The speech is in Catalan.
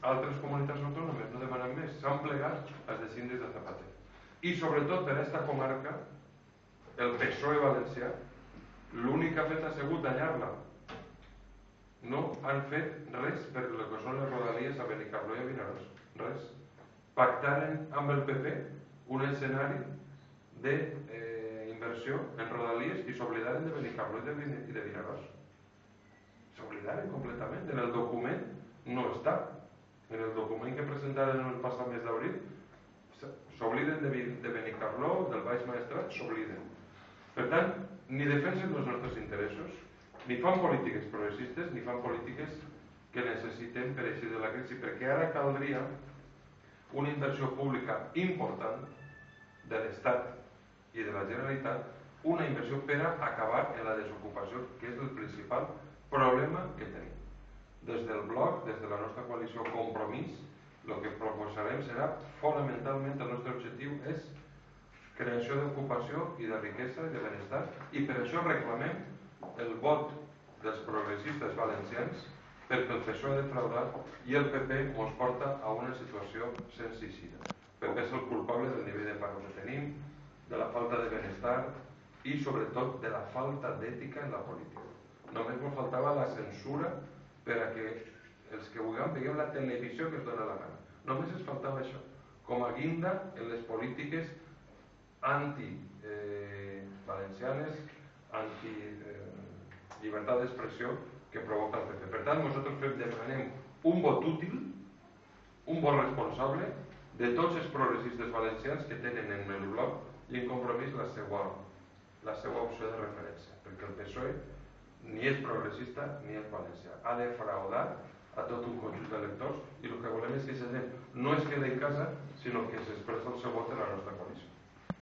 altres comunitats autònomes no demanen més, s'han plegat als de síndicats de Zapatero. I sobretot per aquesta comarca, el PSOE valencià, l'únic que ha fet ha sigut danyar-la. No han fet res per el que són les rodalies a Benicarló i a Vinaròs. Res. Pactaren amb el PP un escenari d'inversió en rodalies i s'oblidaren de Benicarló i de Vinaròs. S'oblidaren completament. En el document no està. En el document que presentaren el passat mes d'abril s'obliden de Benicarló, del Baix Maestrat, s'obliden. Per tant, ni defensen els nostres interessos, ni fan polítiques progressistes, ni fan polítiques que necessiten per eixir de la crisi, perquè ara caldria una inversió pública important de l'Estat i de la Generalitat, una inversió per a acabar en la desocupació, que és el principal problema que tenim. Des del bloc, des de la nostra coalició Compromís, el que proposarem serà fonamentalment, el nostre objectiu és creació d'ocupació i de riquesa i de benestar, i per això reclamem el vot dels progressistes valencians, perquè el PSOE ha defraudat i el PP ens porta a una situació sense eixida. El PP és el culpable del nivell de paro que tenim, de la falta de benestar i sobretot de la falta d'ètica en la política. Només ens faltava la censura per a que els que vulguem veiem la televisió que es dona la gana. Només ens faltava això, com a guinda en les polítiques anti-valencianes, anti-llibertat d'expressió que provoca el PP. Per tant, nosaltres demanem un vot útil, un vot responsable de tots els progressistes valencians que tenen en el bloc i en Compromís la seva opció de referència, perquè el PSOE ni és progressista ni és valencià. Ha defraudat a tot un conjunt d'electors i el que volem és que aquesta gent no es quedi en casa, sinó que s'expressa el seu